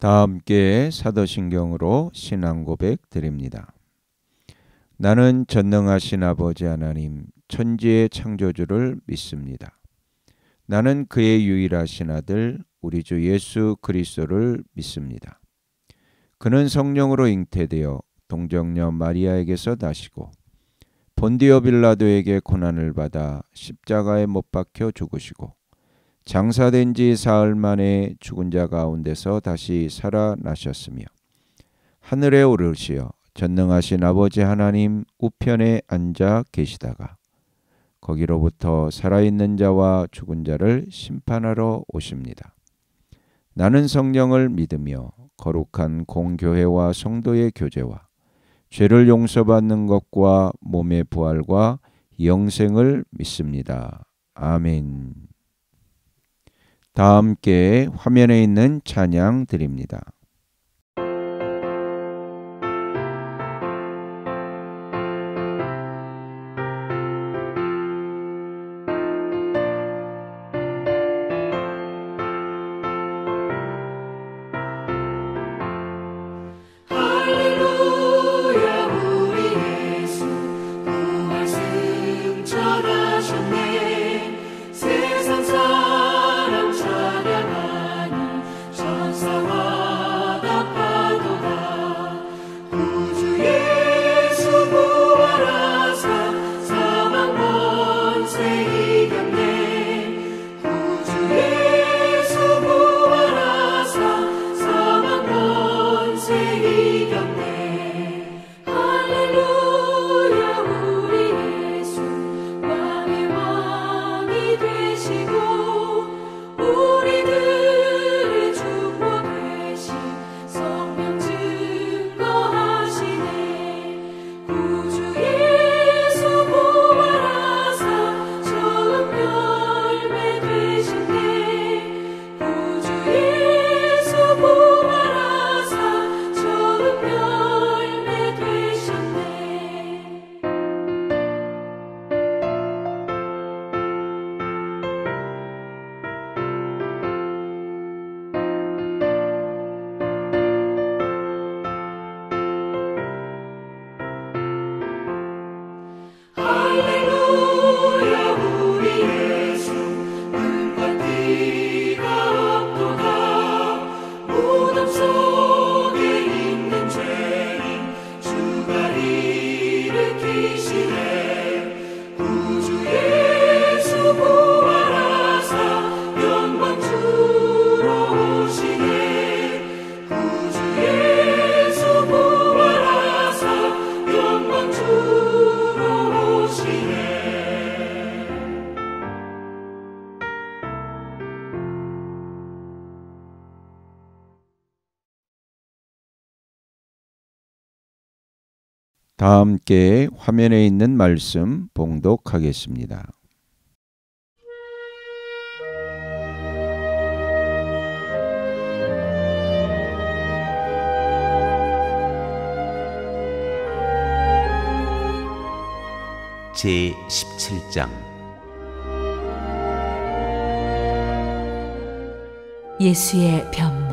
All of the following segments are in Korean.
다 함께 사도신경으로 신앙 고백 드립니다. 나는 전능하신 아버지 하나님 천지의 창조주를 믿습니다. 나는 그의 유일하신 아들 우리 주 예수 그리스도를 믿습니다. 그는 성령으로 잉태되어 동정녀 마리아에게서 나시고 본디오 빌라도에게 고난을 받아 십자가에 못 박혀 죽으시고 장사된 지 사흘 만에 죽은 자 가운데서 다시 살아나셨으며 하늘에 오르시어 전능하신 아버지 하나님 우편에 앉아 계시다가 거기로부터 살아있는 자와 죽은 자를 심판하러 오십니다. 나는 성령을 믿으며 거룩한 공교회와 성도의 교제와 죄를 용서받는 것과 몸의 부활과 영생을 믿습니다. 아멘. 다 함께 화면에 있는 찬양 드립니다. 다 함께 화면에 있는 말씀 봉독하겠습니다. 제17장 예수의 변모.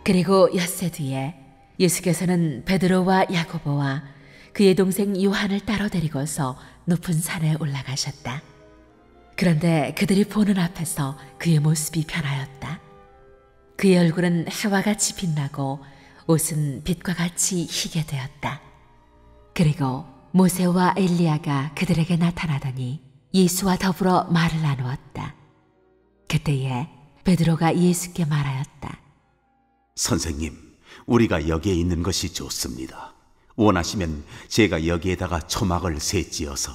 그리고 엿새 뒤에 예수께서는 베드로와 야고보와 그의 동생 요한을 따로 데리고서 높은 산에 올라가셨다. 그런데 그들이 보는 앞에서 그의 모습이 변하였다. 그의 얼굴은 해와 같이 빛나고 옷은 빛과 같이 희게 되었다. 그리고 모세와 엘리야가 그들에게 나타나더니 예수와 더불어 말을 나누었다. 그때에 베드로가 예수께 말하였다. 선생님, 우리가 여기에 있는 것이 좋습니다. 원하시면 제가 여기에다가 초막을 세 찌어서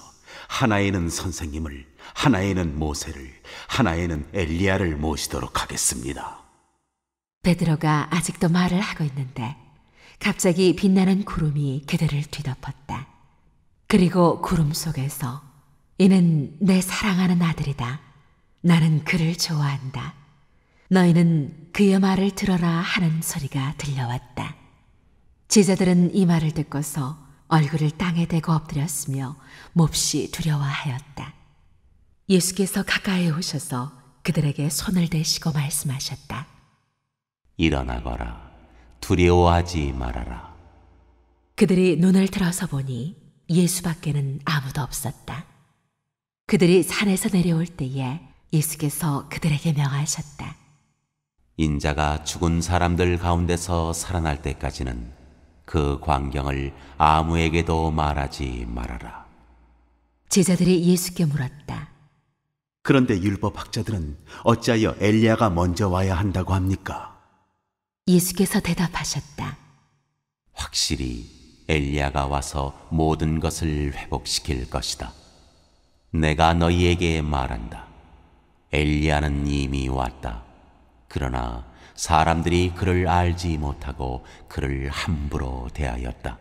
하나에는 선생님을, 하나에는 모세를, 하나에는 엘리야를 모시도록 하겠습니다. 베드로가 아직도 말을 하고 있는데 갑자기 빛나는 구름이 그들을 뒤덮었다. 그리고 구름 속에서 이는 내 사랑하는 아들이다. 나는 그를 좋아한다. 너희는 그의 말을 들어라 하는 소리가 들려왔다. 제자들은 이 말을 듣고서 얼굴을 땅에 대고 엎드렸으며 몹시 두려워하였다. 예수께서 가까이 오셔서 그들에게 손을 대시고 말씀하셨다. 일어나거라. 두려워하지 말아라. 그들이 눈을 들어서 보니 예수밖에는 아무도 없었다. 그들이 산에서 내려올 때에 예수께서 그들에게 명하셨다. 인자가 죽은 사람들 가운데서 살아날 때까지는 그 광경을 아무에게도 말하지 말아라. 제자들이 예수께 물었다. 그런데 율법학자들은 어찌하여 엘리야가 먼저 와야 한다고 합니까? 예수께서 대답하셨다. 확실히 엘리야가 와서 모든 것을 회복시킬 것이다. 내가 너희에게 말한다. 엘리야는 이미 왔다. 그러나 사람들이 그를 알지 못하고 그를 함부로 대하였다.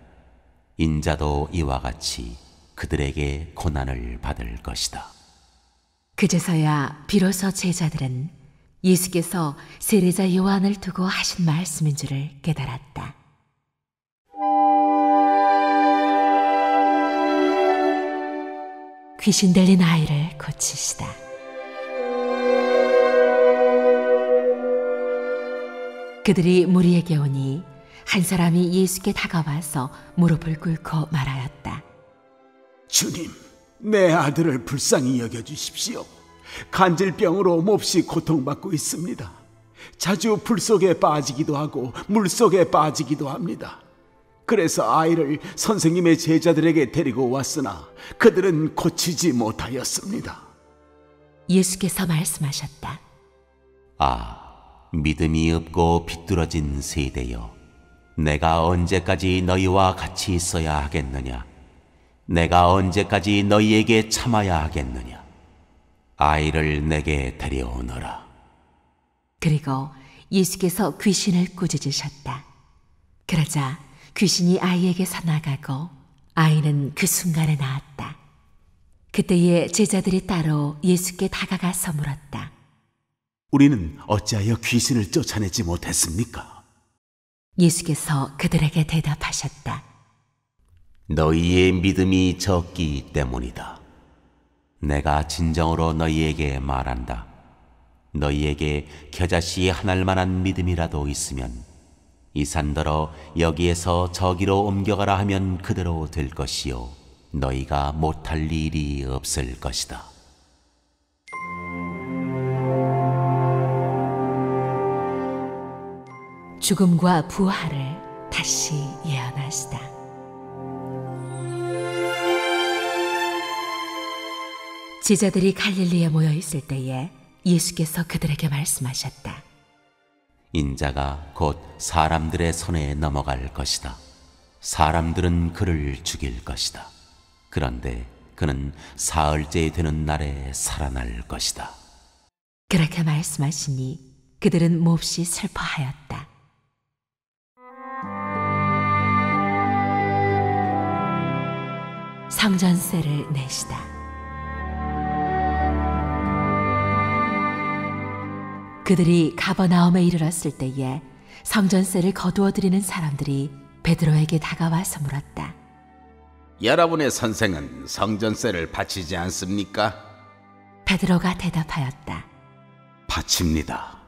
인자도 이와 같이 그들에게 고난을 받을 것이다. 그제서야 비로소 제자들은 예수께서 세례자 요한을 두고 하신 말씀인 줄을 깨달았다. 귀신 들린 아이를 고치시다. 그들이 무리에게 오니 한 사람이 예수께 다가와서 무릎을 꿇고 말하였다. 주님, 내 아들을 불쌍히 여겨주십시오. 간질병으로 몹시 고통받고 있습니다. 자주 불 속에 빠지기도 하고 물 속에 빠지기도 합니다. 그래서 아이를 선생님의 제자들에게 데리고 왔으나 그들은 고치지 못하였습니다. 예수께서 말씀하셨다. 믿음이 없고 비뚤어진 세대여, 내가 언제까지 너희와 같이 있어야 하겠느냐? 내가 언제까지 너희에게 참아야 하겠느냐? 아이를 내게 데려오너라. 그리고 예수께서 귀신을 꾸짖으셨다. 그러자 귀신이 아이에게서 나가고 아이는 그 순간에 나았다. 그때에 제자들이 따로 예수께 다가가서 물었다. 우리는 어찌하여 귀신을 쫓아내지 못했습니까? 예수께서 그들에게 대답하셨다. 너희의 믿음이 적기 때문이다. 내가 진정으로 너희에게 말한다. 너희에게 겨자씨 하나일 만한 믿음이라도 있으면 이 산더러 여기에서 저기로 옮겨가라 하면 그대로 될 것이요 너희가 못할 일이 없을 것이다. 죽음과 부활을 다시 예언하시다. 제자들이 갈릴리에 모여 있을 때에 예수께서 그들에게 말씀하셨다. 인자가 곧 사람들의 손에 넘어갈 것이다. 사람들은 그를 죽일 것이다. 그런데 그는 사흘째 되는 날에 살아날 것이다. 그렇게 말씀하시니 그들은 몹시 슬퍼하였다. 성전세를 내시다. 그들이 가버나움에 이르렀을 때에 성전세를 거두어 드리는 사람들이 베드로에게 다가와서 물었다. 여러분의 선생은 성전세를 바치지 않습니까? 베드로가 대답하였다. 바칩니다.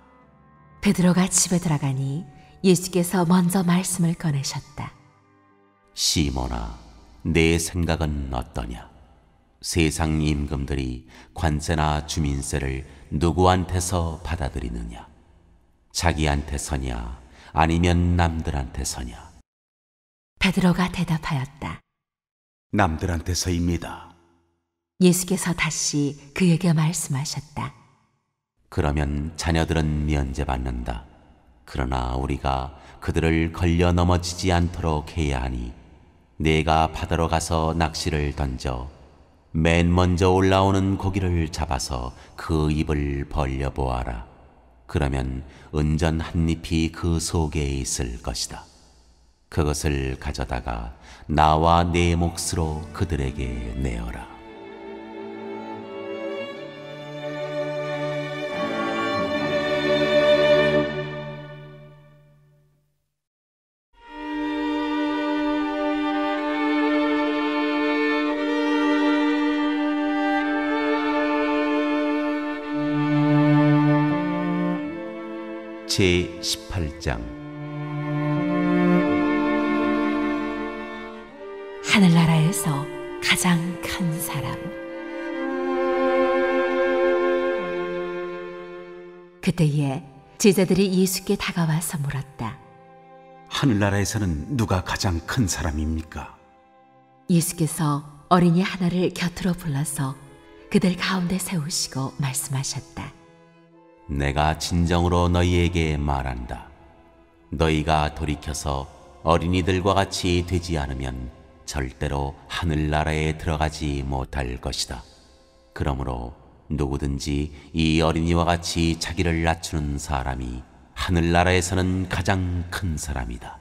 베드로가 집에 들어가니 예수께서 먼저 말씀을 꺼내셨다. 시몬아, 내 생각은 어떠냐? 세상 임금들이 관세나 주민세를 누구한테서 받아들이느냐? 자기한테서냐? 아니면 남들한테서냐? 베드로가 대답하였다. 남들한테서입니다. 예수께서 다시 그에게 말씀하셨다. 그러면 자녀들은 면제받는다. 그러나 우리가 그들을 걸려 넘어지지 않도록 해야 하니 내가 바다로 가서 낚시를 던져 맨 먼저 올라오는 고기를 잡아서 그 입을 벌려보아라. 그러면 은전 한 잎이 그 속에 있을 것이다. 그것을 가져다가 나와 내 몫으로 그들에게 내어라. 제18장. 하늘나라에서 가장 큰 사람. 그때에 제자들이 예수께 다가와서 물었다. 하늘나라에서는 누가 가장 큰 사람입니까? 예수께서 어린이 하나를 곁으로 불러서 그들 가운데 세우시고 말씀하셨다. 내가 진정으로 너희에게 말한다. 너희가 돌이켜서 어린이들과 같이 되지 않으면 절대로 하늘나라에 들어가지 못할 것이다. 그러므로 누구든지 이 어린이와 같이 자기를 낮추는 사람이 하늘나라에서는 가장 큰 사람이다.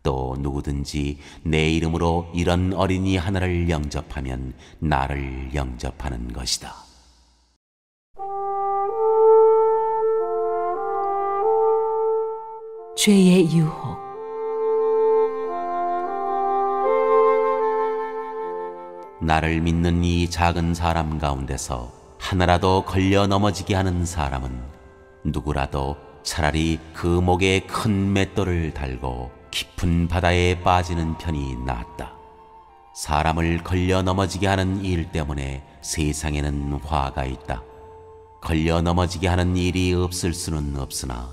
또 누구든지 내 이름으로 이런 어린이 하나를 영접하면 나를 영접하는 것이다. 죄의 유혹. 나를 믿는 이 작은 사람 가운데서 하나라도 걸려 넘어지게 하는 사람은 누구라도 차라리 그 목에 큰 맷돌을 달고 깊은 바다에 빠지는 편이 낫다. 사람을 걸려 넘어지게 하는 일 때문에 세상에는 화가 있다. 걸려 넘어지게 하는 일이 없을 수는 없으나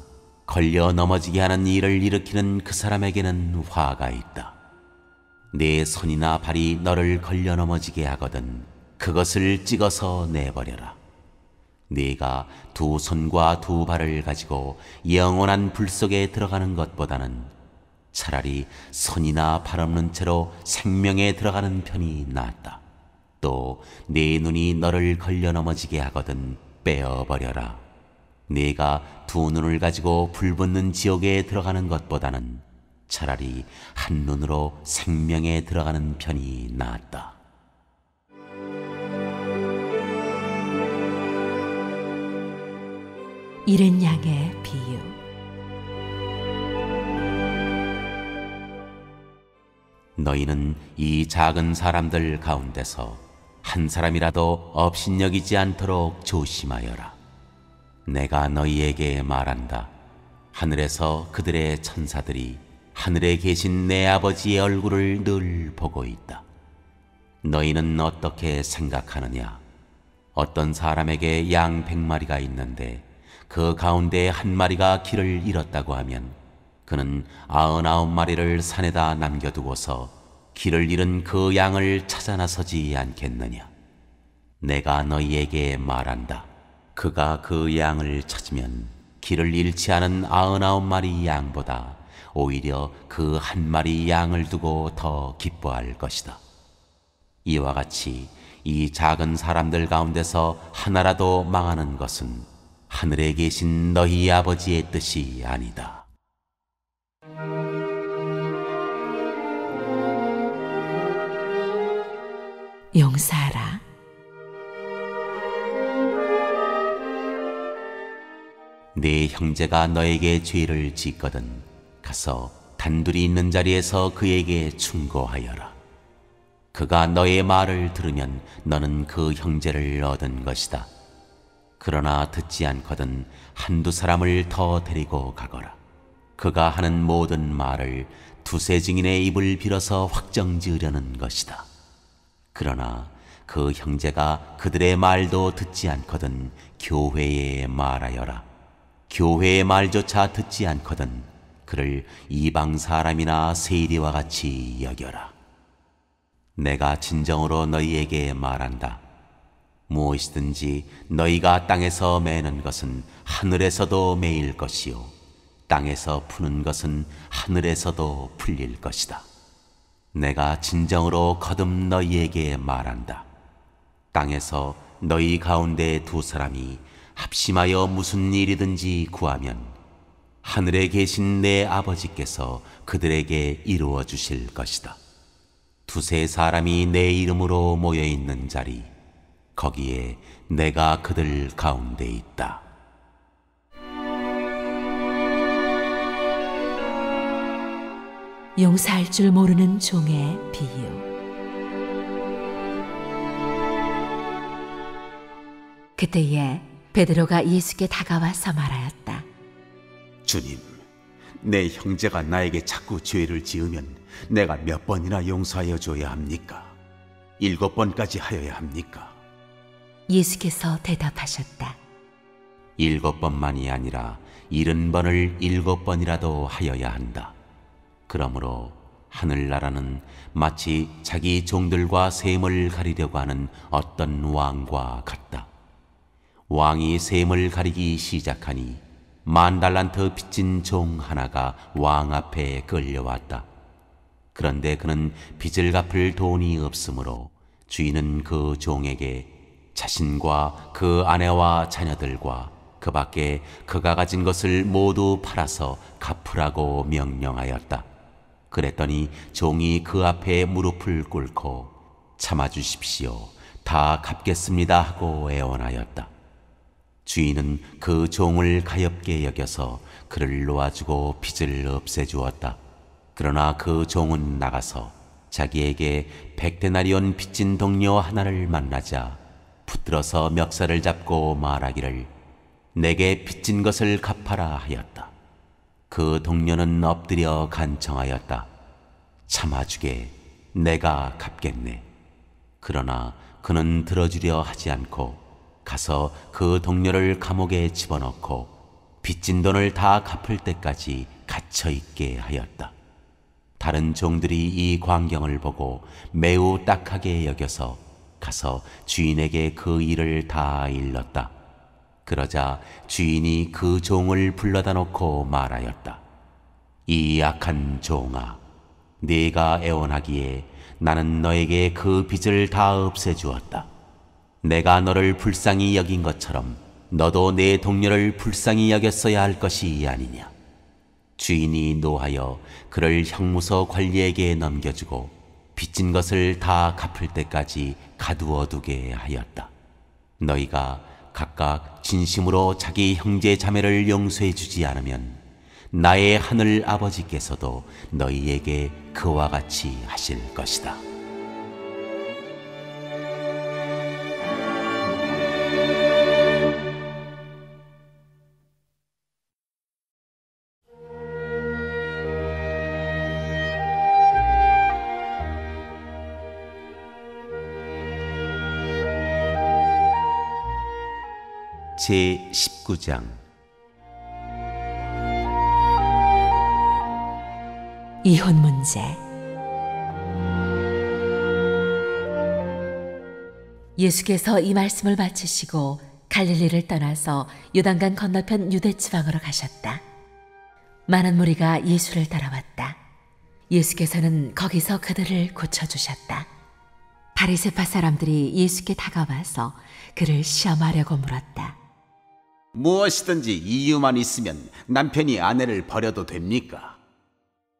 걸려 넘어지게 하는 일을 일으키는 그 사람에게는 화가 있다. 내 손이나 발이 너를 걸려 넘어지게 하거든 그것을 찍어서 내버려라. 네가 두 손과 두 발을 가지고 영원한 불 속에 들어가는 것보다는 차라리 손이나 발 없는 채로 생명에 들어가는 편이 낫다. 또 네 눈이 너를 걸려 넘어지게 하거든 빼어버려라. 네가 두 눈을 가지고 불붙는 지옥에 들어가는 것보다는 차라리 한 눈으로 생명에 들어가는 편이 낫다. 잃은 양의 비유. 너희는 이 작은 사람들 가운데서 한 사람이라도 업신여기지 않도록 조심하여라. 내가 너희에게 말한다. 하늘에서 그들의 천사들이 하늘에 계신 내 아버지의 얼굴을 늘 보고 있다. 너희는 어떻게 생각하느냐? 어떤 사람에게 양 100마리가 있는데 그 가운데 한 마리가 길을 잃었다고 하면 그는 99마리를 산에다 남겨두고서 길을 잃은 그 양을 찾아 나서지 않겠느냐? 내가 너희에게 말한다. 그가 그 양을 찾으면 길을 잃지 않은 99마리 양보다 오히려 그 한 마리 양을 두고 더 기뻐할 것이다. 이와 같이 이 작은 사람들 가운데서 하나라도 망하는 것은 하늘에 계신 너희 아버지의 뜻이 아니다. 용서하라. 네 형제가 너에게 죄를 짓거든 가서 단둘이 있는 자리에서 그에게 충고하여라. 그가 너의 말을 들으면 너는 그 형제를 얻은 것이다. 그러나 듣지 않거든 한두 사람을 더 데리고 가거라. 그가 하는 모든 말을 두세 증인의 입을 빌어서 확정지으려는 것이다. 그러나 그 형제가 그들의 말도 듣지 않거든 교회에 말하여라. 교회의 말조차 듣지 않거든 그를 이방 사람이나 세리와 같이 여겨라. 내가 진정으로 너희에게 말한다. 무엇이든지 너희가 땅에서 매는 것은 하늘에서도 매일 것이요 땅에서 푸는 것은 하늘에서도 풀릴 것이다. 내가 진정으로 거듭 너희에게 말한다. 땅에서 너희 가운데 두 사람이 합심하여 무슨 일이든지 구하면 하늘에 계신 내 아버지께서 그들에게 이루어 주실 것이다. 두세 사람이 내 이름으로 모여 있는 자리 거기에 내가 그들 가운데 있다. 용서할 줄 모르는 종의 비유. 그때에 베드로가 예수께 다가와서 말하였다. 주님, 내 형제가 나에게 자꾸 죄를 지으면 내가 몇 번이나 용서하여 줘야 합니까? 7번까지 하여야 합니까? 예수께서 대답하셨다. 7번만이 아니라 70번을 7번이라도 하여야 한다. 그러므로 하늘나라는 마치 자기 종들과 셈을 가리려고 하는 어떤 왕과 같다. 왕이 셈을 가리기 시작하니 10,000달란트 빚진 종 하나가 왕 앞에 끌려왔다. 그런데 그는 빚을 갚을 돈이 없으므로 주인은 그 종에게 자신과 그 아내와 자녀들과 그 밖에 그가 가진 것을 모두 팔아서 갚으라고 명령하였다. 그랬더니 종이 그 앞에 무릎을 꿇고 참아주십시오, 다 갚겠습니다 하고 애원하였다. 주인은 그 종을 가엾게 여겨서 그를 놓아주고 빚을 없애주었다. 그러나 그 종은 나가서 자기에게 100데나리온 빚진 동료 하나를 만나자 붙들어서 멱살을 잡고 말하기를 내게 빚진 것을 갚아라 하였다. 그 동료는 엎드려 간청하였다. 참아주게, 내가 갚겠네. 그러나 그는 들어주려 하지 않고 가서 그 동료를 감옥에 집어넣고 빚진 돈을 다 갚을 때까지 갇혀있게 하였다. 다른 종들이 이 광경을 보고 매우 딱하게 여겨서 가서 주인에게 그 일을 다 일렀다. 그러자 주인이 그 종을 불러다 놓고 말하였다. 이 악한 종아, 네가 애원하기에 나는 너에게 그 빚을 다 없애주었다. 내가 너를 불쌍히 여긴 것처럼 너도 내 동료를 불쌍히 여겼어야 할 것이 아니냐. 주인이 노하여 그를 형무소 관리에게 넘겨주고 빚진 것을 다 갚을 때까지 가두어 두게 하였다. 너희가 각각 진심으로 자기 형제 자매를 용서해 주지 않으면 나의 하늘 아버지께서도 너희에게 그와 같이 하실 것이다. 제19장 이혼 문제. 예수께서 이 말씀을 마치시고 갈릴리를 떠나서 요단강 건너편 유대 지방으로 가셨다. 많은 무리가 예수를 따라왔다. 예수께서는 거기서 그들을 고쳐주셨다. 바리새파 사람들이 예수께 다가와서 그를 시험하려고 물었다. 무엇이든지 이유만 있으면 남편이 아내를 버려도 됩니까?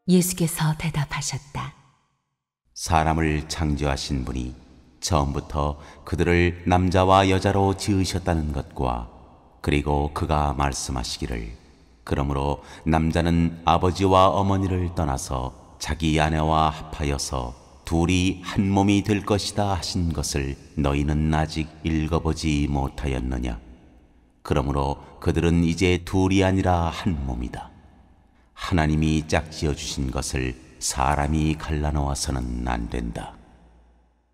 예수께서 대답하셨다. 사람을 창조하신 분이 처음부터 그들을 남자와 여자로 지으셨다는 것과 그리고 그가 말씀하시기를 그러므로 남자는 아버지와 어머니를 떠나서 자기 아내와 합하여서 둘이 한 몸이 될 것이다 하신 것을 너희는 아직 읽어보지 못하였느냐. 그러므로 그들은 이제 둘이 아니라 한 몸이다. 하나님이 짝지어 주신 것을 사람이 갈라놓아서는 안 된다.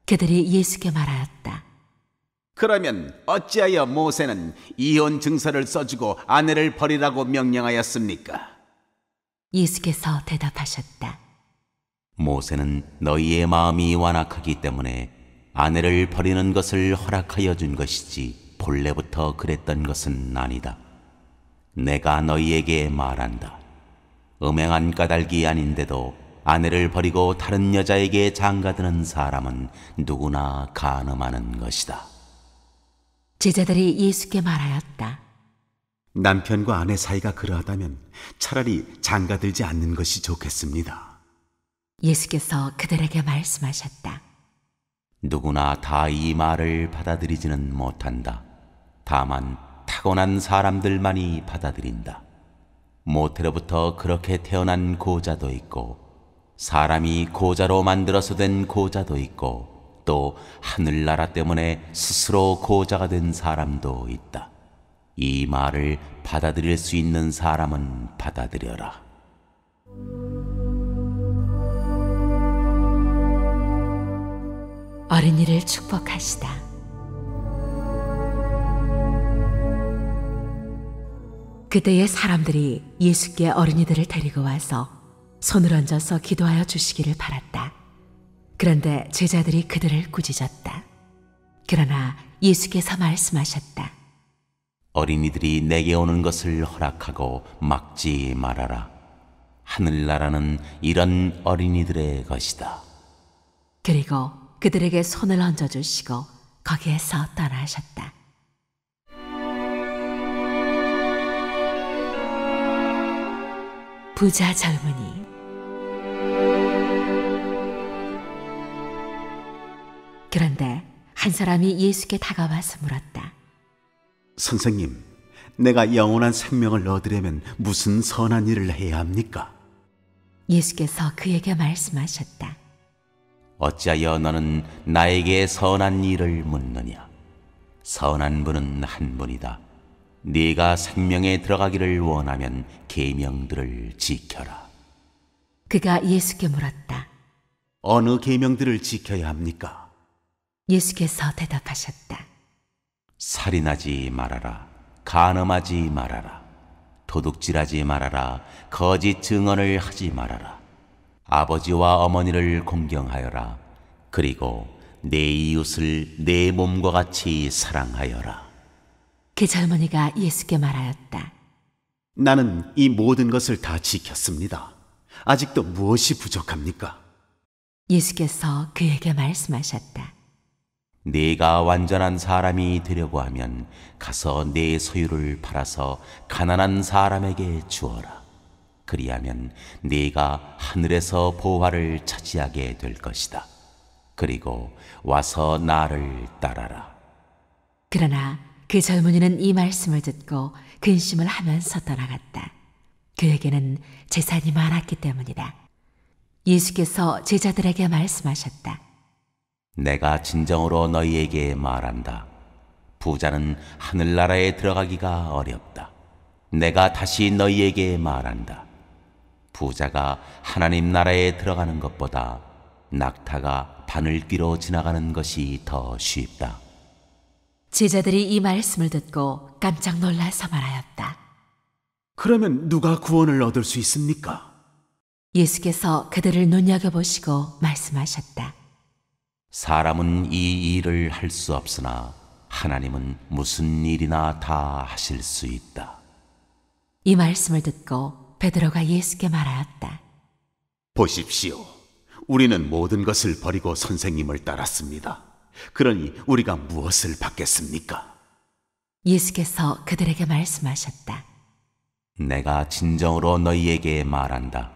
그들이 예수께 말하였다. 그러면 어찌하여 모세는 이혼 증서를 써주고 아내를 버리라고 명령하였습니까? 예수께서 대답하셨다. 모세는 너희의 마음이 완악하기 때문에 아내를 버리는 것을 허락하여 준 것이지 본래부터 그랬던 것은 아니다. 내가 너희에게 말한다. 음행한 까닭이 아닌데도 아내를 버리고 다른 여자에게 장가드는 사람은 누구나 간음하는 것이다. 제자들이 예수께 말하였다. 남편과 아내 사이가 그러하다면 차라리 장가들지 않는 것이 좋겠습니다. 예수께서 그들에게 말씀하셨다. 누구나 다 이 말을 받아들이지는 못한다. 다만 타고난 사람들만이 받아들인다. 모태로부터 그렇게 태어난 고자도 있고 사람이 고자로 만들어서 된 고자도 있고 또 하늘나라 때문에 스스로 고자가 된 사람도 있다. 이 말을 받아들일 수 있는 사람은 받아들여라. 어린이를 축복하시다. 그때의 사람들이 예수께 어린이들을 데리고 와서 손을 얹어서 기도하여 주시기를 바랐다. 그런데 제자들이 그들을 꾸짖었다. 그러나 예수께서 말씀하셨다. 어린이들이 내게 오는 것을 허락하고 막지 말아라. 하늘나라는 이런 어린이들의 것이다. 그리고 그들에게 손을 얹어주시고 거기에서 떠나셨다. 부자 젊은이. 그런데 한 사람이 예수께 다가와서 물었다. 선생님, 내가 영원한 생명을 얻으려면 무슨 선한 일을 해야 합니까? 예수께서 그에게 말씀하셨다. 어찌하여 너는 나에게 선한 일을 묻느냐? 선한 분은 한 분이다. 네가 생명에 들어가기를 원하면 계명들을 지켜라. 그가 예수께 물었다. 어느 계명들을 지켜야 합니까? 예수께서 대답하셨다. 살인하지 말아라. 간음하지 말아라. 도둑질하지 말아라. 거짓 증언을 하지 말아라. 아버지와 어머니를 공경하여라. 그리고 내 이웃을 내 몸과 같이 사랑하여라. 그 젊은이가 예수께 말하였다. 나는 이 모든 것을 다 지켰습니다. 아직도 무엇이 부족합니까? 예수께서 그에게 말씀하셨다. 네가 완전한 사람이 되려고 하면 가서 네 소유를 팔아서 가난한 사람에게 주어라. 그리하면 네가 하늘에서 보화를 차지하게 될 것이다. 그리고 와서 나를 따라라. 그러나 그 젊은이는 이 말씀을 듣고 근심을 하면서 떠나갔다. 그에게는 재산이 많았기 때문이다. 예수께서 제자들에게 말씀하셨다. 내가 진정으로 너희에게 말한다. 부자는 하늘나라에 들어가기가 어렵다. 내가 다시 너희에게 말한다. 부자가 하나님 나라에 들어가는 것보다 낙타가 바늘귀로 지나가는 것이 더 쉽다. 제자들이 이 말씀을 듣고 깜짝 놀라서 말하였다. 그러면 누가 구원을 얻을 수 있습니까? 예수께서 그들을 눈여겨보시고 말씀하셨다. 사람은 이 일을 할 수 없으나 하나님은 무슨 일이나 다 하실 수 있다. 이 말씀을 듣고 베드로가 예수께 말하였다. 보십시오. 우리는 모든 것을 버리고 선생님을 따랐습니다. 그러니 우리가 무엇을 받겠습니까? 예수께서 그들에게 말씀하셨다. 내가 진정으로 너희에게 말한다.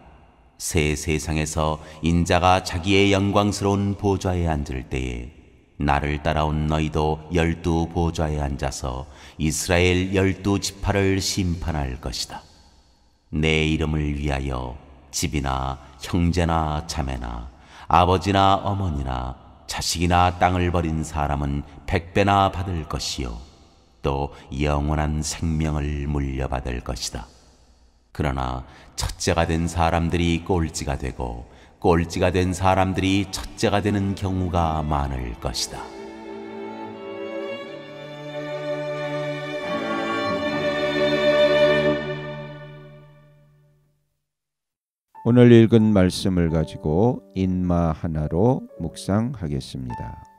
새 세상에서 인자가 자기의 영광스러운 보좌에 앉을 때에 나를 따라온 너희도 12 보좌에 앉아서 이스라엘 12지파를 심판할 것이다. 내 이름을 위하여 집이나 형제나 자매나 아버지나 어머니나 자식이나 땅을 버린 사람은 100배나 받을 것이요 또 영원한 생명을 물려받을 것이다. 그러나 첫째가 된 사람들이 꼴찌가 되고 꼴찌가 된 사람들이 첫째가 되는 경우가 많을 것이다. 오늘 읽은 말씀을 가지고 인마 하나로 묵상하겠습니다.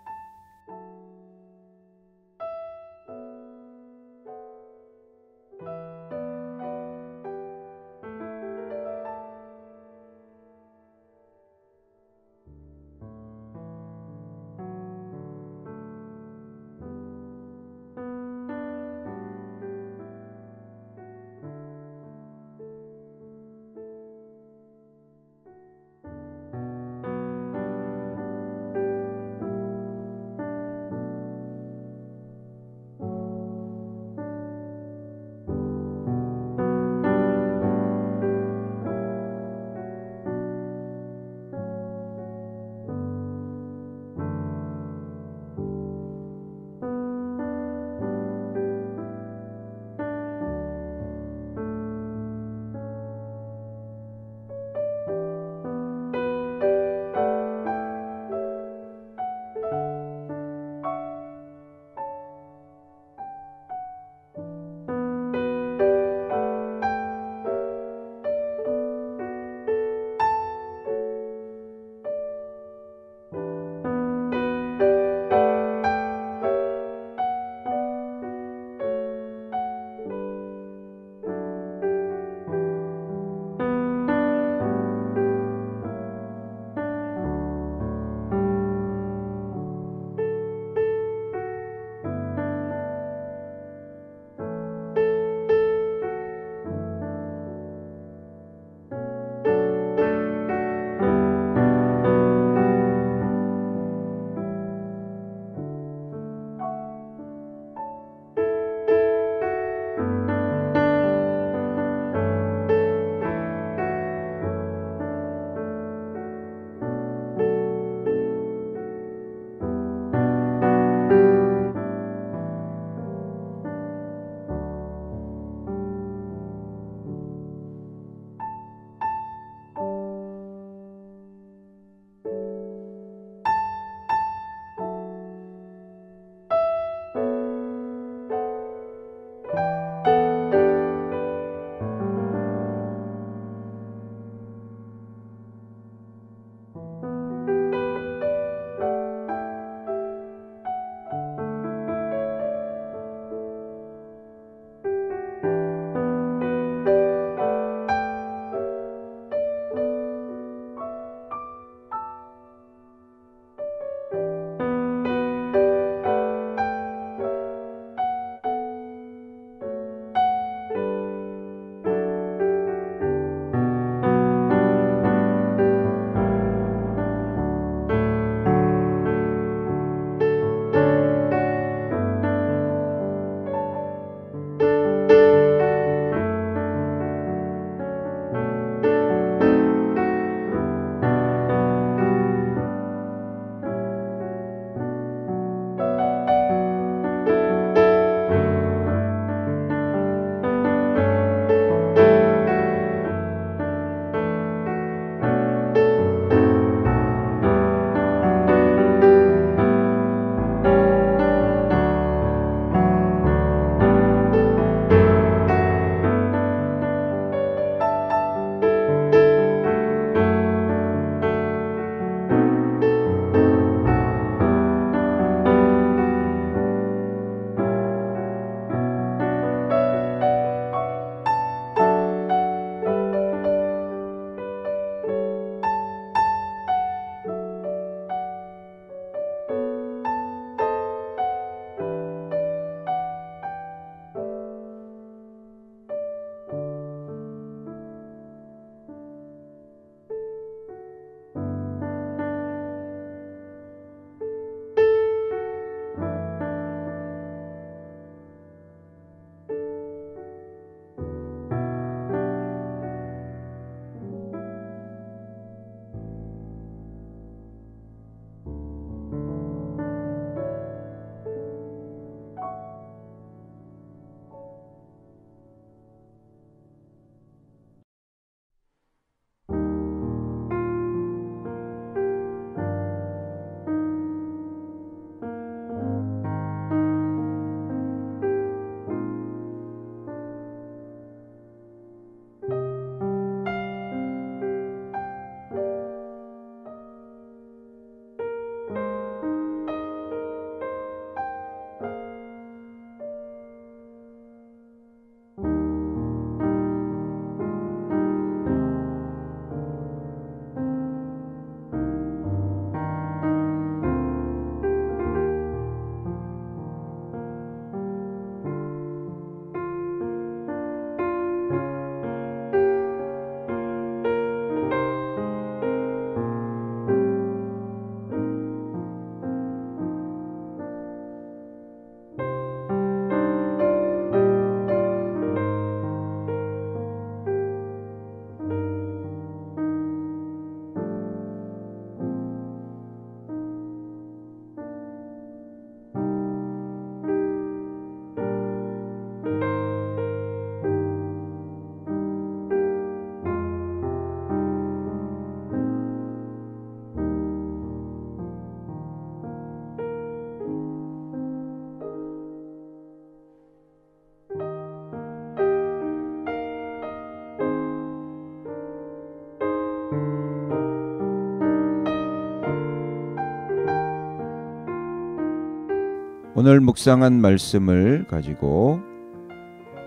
오늘 묵상한 말씀을 가지고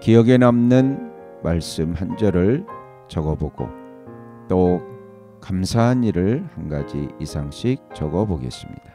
기억에 남는 말씀 한 절을 적어보고 또 감사한 일을 한 가지 이상씩 적어보겠습니다.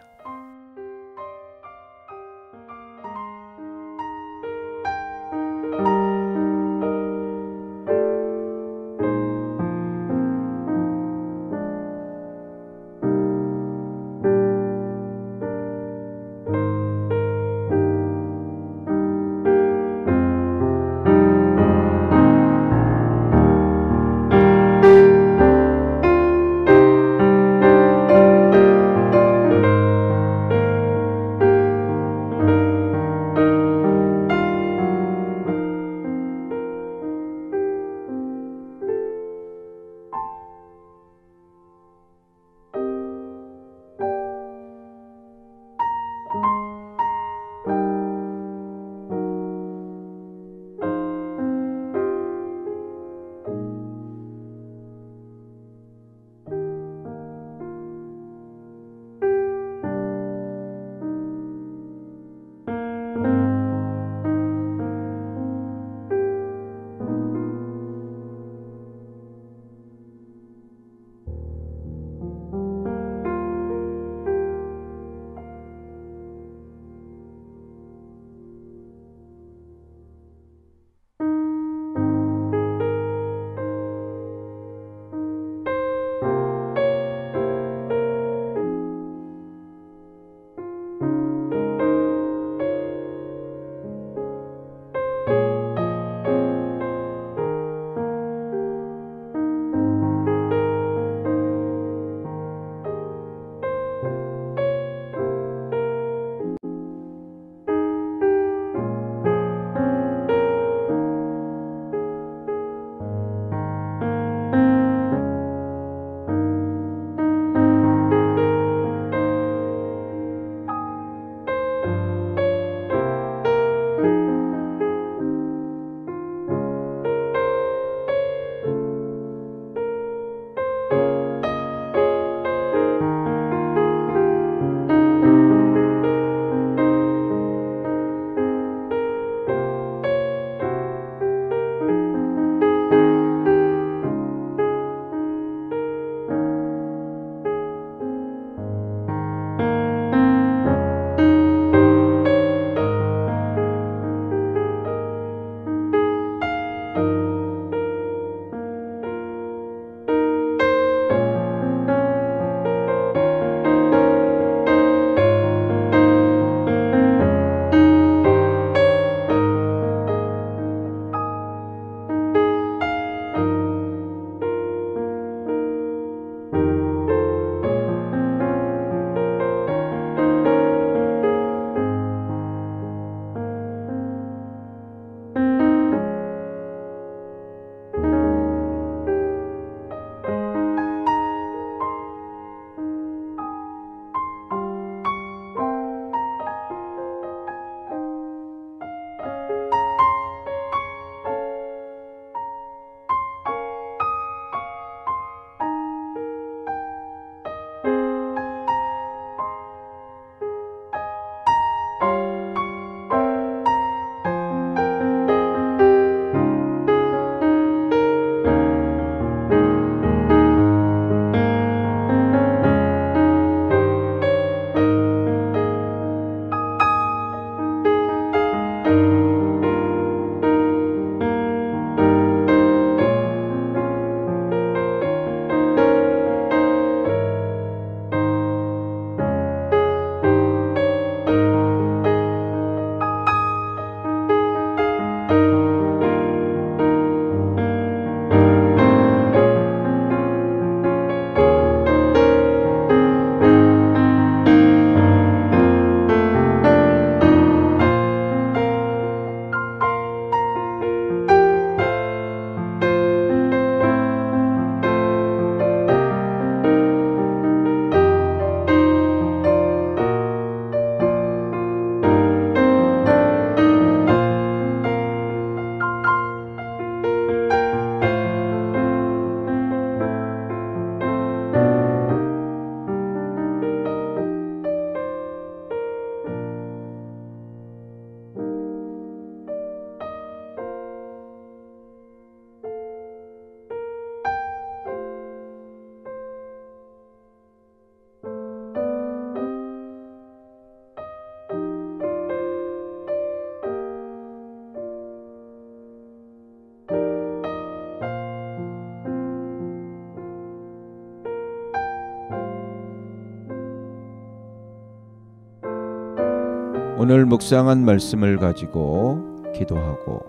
오늘 묵상한 말씀을 가지고 기도하고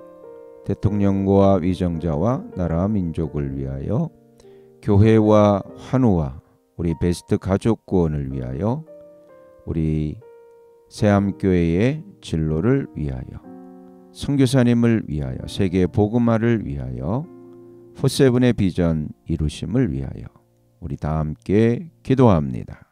대통령과 위정자와 나라 민족을 위하여 교회와 환우와 우리 베스트 가족 구원을 위하여 우리 새암교회의 진로를 위하여 선교사님을 위하여 세계 복음화를 위하여 포세븐의 비전 이루심을 위하여 우리 다 함께 기도합니다.